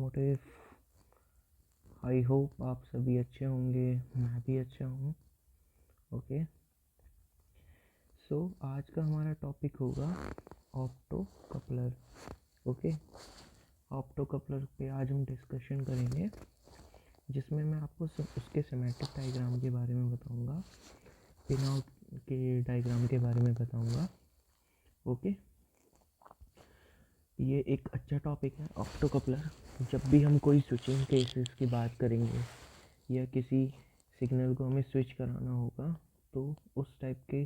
Automotive. I hope आप सभी अच्छे होंगे, मैं भी अच्छा हूँ। ओके, सो आज का हमारा टॉपिक होगा opto coupler. Okay, opto coupler पे आज हम डिस्कशन करेंगे, जिसमें मैं आपको उसके सिमेट्रिक डायग्राम के बारे में बताऊंगा, पिन आउट के डायग्राम के बारे में बताऊंगा। ओके, ये एक अच्छा टॉपिक है ऑप्टो कपलर। जब भी हम कोई स्विचिंग केसेस की बात करेंगे या किसी सिग्नल को हमें स्विच कराना होगा, तो उस टाइप के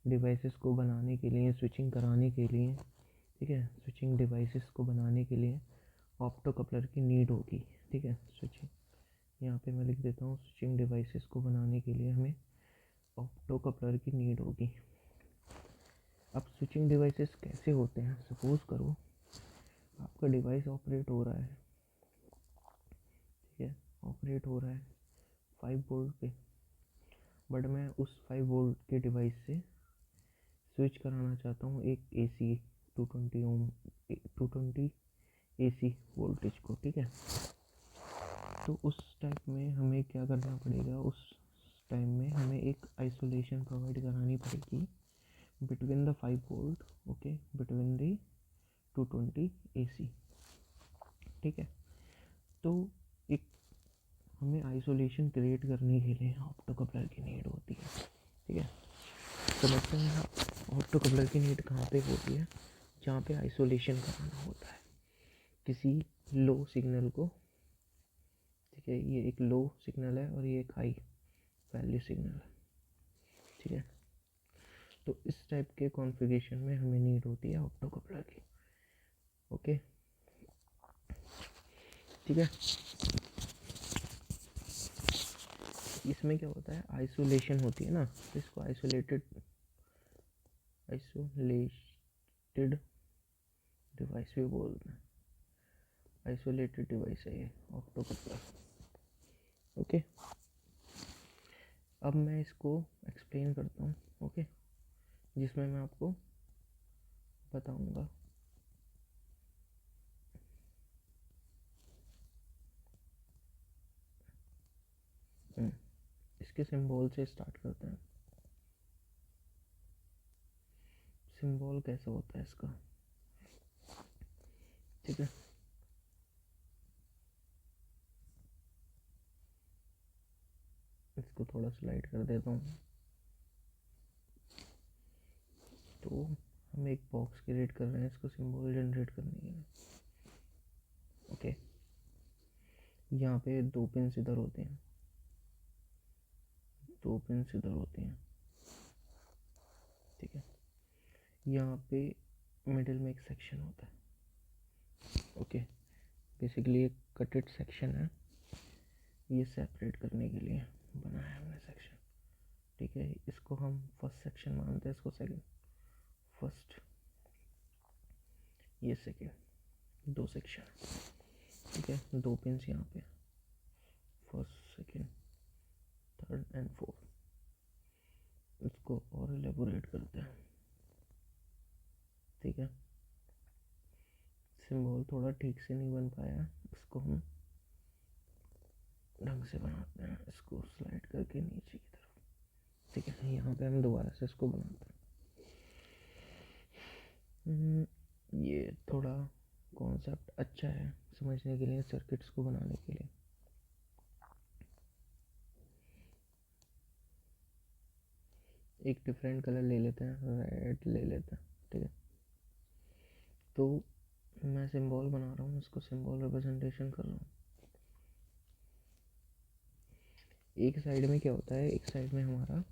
डिवाइसेस को बनाने के लिए, स्विचिंग कराने के लिए, ठीक है, स्विचिंग डिवाइसेस को बनाने के लिए ऑप्टो कपलर की नीड होगी। ठीक है, स्विचिंग यहाँ पे मैं लिख देता हूँ, स्विचिंग डिवाइसेस को बनाने के लिए हमें ऑप्टो कपलर की नीड होगी। अब स्विचिंग डिवाइसेस कैसे होते हैं? सपोज़ करो आपका डिवाइस ऑपरेट हो रहा है, ठीक है, ऑपरेट हो रहा है 5 वोल्ट पे, बट मैं उस 5 वोल्ट के डिवाइस से स्विच कराना चाहता हूँ एक AC 220 AC वोल्टेज को। ठीक है, तो उस टाइप में हमें क्या करना पड़ेगा? उस टाइम में हमें एक आइसोलेशन प्रोवाइड करानी पड़ेगी between the 5 volt, okay, between the 220 AC। ठीक है, तो एक हमें आइसोलेशन क्रिएट करने के लिए ऑप्टो कपलर की नीड होती है। ठीक है, समझते हैं ऑप्टो कपलर की नीड कहाँ पे होती है? जहाँ पे आइसोलेशन कराना होता है किसी लो सिग्नल को। ठीक है, ये एक लो सिग्नल है और ये एक हाई वैल्यू सिग्नल है। ठीक है, तो इस टाइप के कॉन्फ़िगरेशन में हमें नीड होती है ऑप्टो कपलर की। ओके, ठीक है, इसमें क्या होता है? आइसोलेशन होती है ना, तो इसको आइसोलेटेड डिवाइस भी बोलते हैं। आइसोलेटेड डिवाइस है ये ऑप्टो कपलर। ओके, अब मैं इसको एक्सप्लेन करता हूँ। ओके, जिसमें मैं आपको बताऊँगा इसके सिंबल से स्टार्ट करते हैं। सिंबल कैसा होता है इसका? ठीक है, इसको थोड़ा स्लाइड कर देता हूँ। तो हम एक बॉक्स क्रिएट कर रहे हैं इसको सिंबल जनरेट करने के लिए। ओके, यहाँ पे 2 पिन्स इधर होते हैं, 2 पिन्स इधर होती हैं। ठीक है, यहाँ पे मिडिल में एक सेक्शन होता है। ओके, बेसिकली एक कटेड सेक्शन है, ये सेपरेट करने के लिए बनाया हमने सेक्शन। ठीक है, इसको हम फर्स्ट सेक्शन मानते हैं, इसको सेकंड, फर्स्ट, ये सेकंड, 2 सेक्शन। ठीक है, 2 पिन्स यहाँ पे, first, second, third and fourth. इसको और एलेबोरेट करते हैं। ठीक है, सिंबल थोड़ा ठीक से नहीं बन पाया, इसको हम ढंग से बनाते हैं, इसको स्लाइड करके नीचे की तरफ। ठीक है, यहाँ पे हम दोबारा से इसको बनाते हैं। ये थोड़ा कॉन्सेप्ट अच्छा है समझने के लिए, सर्किट्स को बनाने के लिए। एक डिफरेंट कलर ले लेते हैं, रेड ले लेते हैं। ठीक है, तो मैं सिंबल बना रहा हूँ, इसको सिंबल रिप्रेजेंटेशन कर रहा हूँ। एक साइड में क्या होता है? एक साइड में हमारा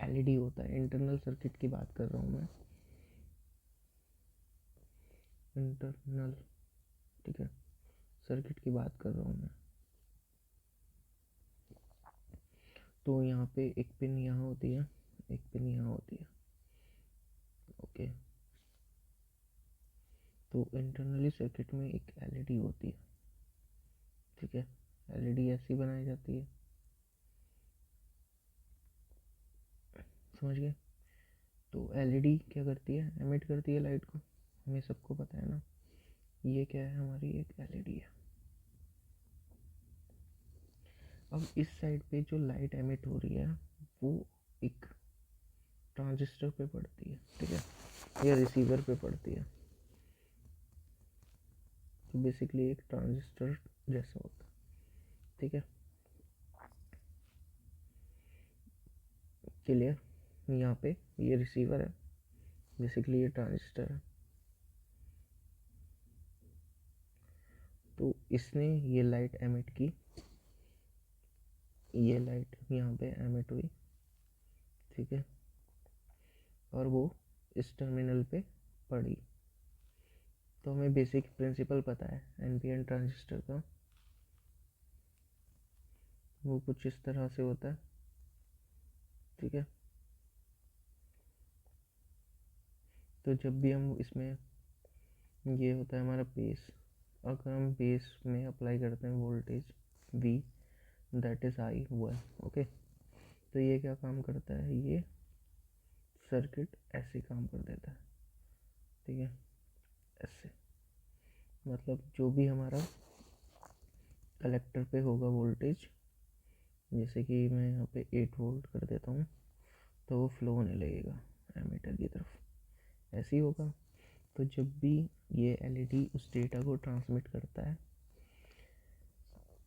LED होता है। इंटरनल सर्किट की बात कर रहा हूँ मैं, इंटरनल, ठीक है, सर्किट की बात कर रहा हूँ मैं। तो यहाँ पे एक पिन यहाँ होती है, एक पिन यहाँ होती है। ओके, तो इंटरनली सर्किट में एक LED होती है। ठीक है, LED ऐसी बनाई जाती है, समझ गए? तो LED क्या करती है? एमिट करती है लाइट को, हमें सबको पता है ना। ये क्या है, हमारी एक एलईडी है। अब इस साइड पे जो लाइट एमिट हो रही है वो एक ट्रांजिस्टर पे पड़ती है, ठीक है, या रिसीवर पे पड़ती है। तो बेसिकली एक ट्रांजिस्टर जैसा होता है, ठीक है, क्लियर। यहाँ पे ये रिसीवर है, बेसिकली ये ट्रांजिस्टर है। तो इसने ये लाइट एमिट की, ये लाइट यहाँ पे एमिट हुई, ठीक है, और वो इस टर्मिनल पे पड़ी। तो हमें बेसिक प्रिंसिपल पता है एनपीएन ट्रांजिस्टर का, वो कुछ इस तरह से होता है, ठीक है। तो जब भी हम इसमें, ये होता है हमारा बेस, अगर हम बेस में अप्लाई करते हैं voltage V, that is I हुआ है, ओके। तो ये क्या काम करता है, ये सर्किट ऐसे काम कर देता है, ठीक है, ऐसे। मतलब जो भी हमारा कलेक्टर पे होगा वोल्टेज, जैसे कि मैं यहाँ पे 8 वोल्ट कर देता हूँ, तो वो फ्लो होने लगेगा एमीटर की तरफ, ऐसे ही होगा। तो जब भी ये एलईडी उस डेटा को ट्रांसमिट करता है,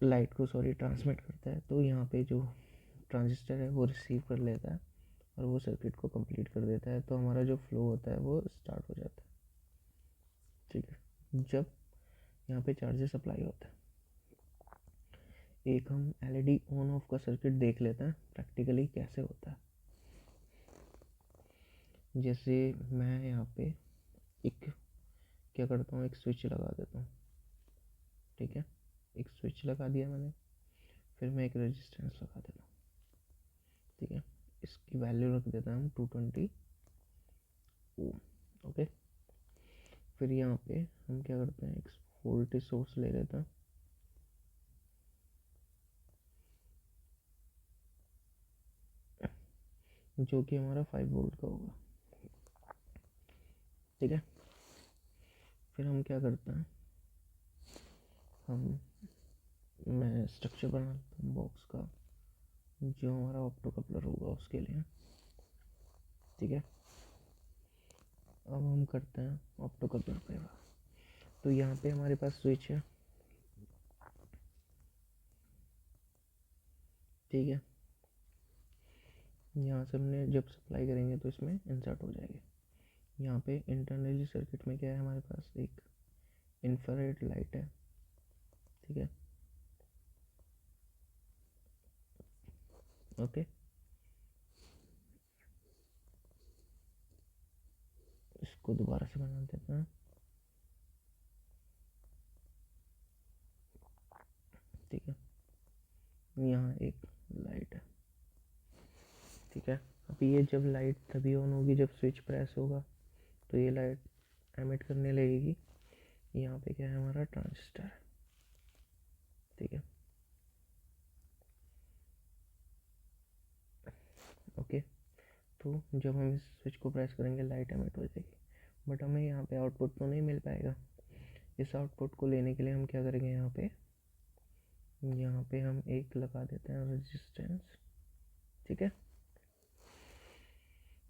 लाइट को ट्रांसमिट करता है, तो यहाँ पे जो ट्रांजिस्टर है वो रिसीव कर लेता है और वो सर्किट को कंप्लीट कर देता है। तो हमारा जो फ्लो होता है वो स्टार्ट हो जाता है, ठीक है। जब यहाँ पे चार्जेस अप्लाई होता है, एक हम एलईडी ऑन ऑफ का सर्किट देख लेते हैं प्रैक्टिकली कैसे होता है। जैसे मैं यहाँ पे एक क्या करता हूँ, एक स्विच लगा देता हूँ, ठीक है, एक स्विच लगा दिया मैंने, फिर मैं एक रेजिस्टेंस लगा देता हूँ, ठीक है, इसकी वैल्यू रख देता हूँ 220 ओम, ओके। फिर यहाँ पे हम क्या करते हैं, एक वोल्टेज सोर्स ले लेते हैं, जो कि हमारा 5 वोल्ट का होगा, ठीक है। फिर हम क्या करते हैं, मैं स्ट्रक्चर बना लेता हूँ बॉक्स का, जो हमारा ऑप्टो कपलर होगा उसके लिए, ठीक है। अब हम करते हैं ऑप्टो कपलर पे। तो यहाँ पे हमारे पास स्विच है, ठीक है, यहाँ से हमने जब सप्लाई करेंगे तो इसमें इंसर्ट हो जाएगी। यहाँ पे इंटरनली सर्किट में क्या है, हमारे पास एक इंफ्रारेड लाइट है, ठीक है, ओके। इसको दोबारा से बना देते हैं, ठीक है, यहाँ एक लाइट है, ठीक है। अभी ये जब लाइट तभी ऑन होगी जब स्विच प्रेस होगा, तो ये लाइट एमिट करने लगेगी। यहाँ पे क्या है, हमारा ट्रांजिस्टर है, ठीक है, ओके। तो जब हम इस स्विच को प्रेस करेंगे लाइट एमिट हो जाएगी, बट हमें यहाँ पे आउटपुट तो नहीं मिल पाएगा। इस आउटपुट को लेने के लिए हम क्या करेंगे, यहाँ पे हम एक लगा देते हैं रेजिस्टेंस, ठीक है।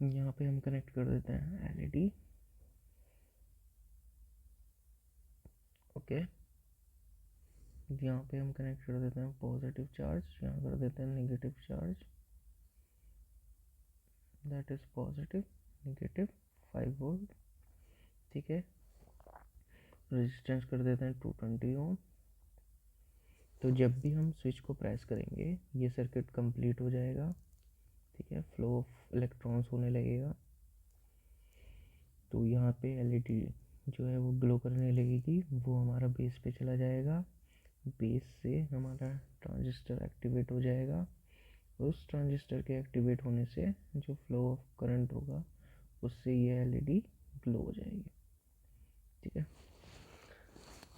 यहाँ पे हम कनेक्ट कर देते हैं एलईडी, ओके। यहाँ पे हम कनेक्ट कर देते हैं पॉजिटिव चार्ज, यहाँ कर देते हैं negative charge, that is positive negative 5 volt, ठीक है। रेजिस्टेंस कर देते हैं 220 ओम। तो जब भी हम स्विच को प्रेस करेंगे ये सर्किट कंप्लीट हो जाएगा, ठीक है, फ्लो ऑफ इलेक्ट्रॉन्स होने लगेगा। तो यहाँ पे एलईडी जो है वो ग्लो करने लगेगी, वो हमारा बेस पे चला जाएगा, बेस से हमारा ट्रांजिस्टर एक्टिवेट हो जाएगा। उस ट्रांजिस्टर के एक्टिवेट होने से जो फ्लो ऑफ करंट होगा उससे ये एलईडी ग्लो हो जाएगी, ठीक है।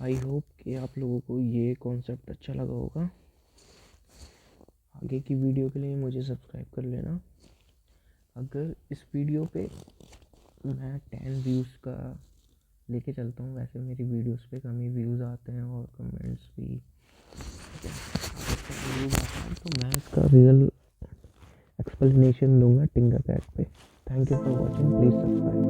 आई होप कि आप लोगों को ये कॉन्सेप्ट अच्छा लगा होगा। आगे की वीडियो के लिए मुझे सब्सक्राइब कर लेना। अगर इस वीडियो पे मैं 10 व्यूज़ का लेके चलता हूँ। वैसे मेरी वीडियोस पे कम ही व्यूज़ आते हैं और कमेंट्स भी व्यूज़ आते हैं, तो मैं इसका रियल एक्सप्लेनेशन दूंगा टिंकरकैड पे। Thank you for watching, please subscribe.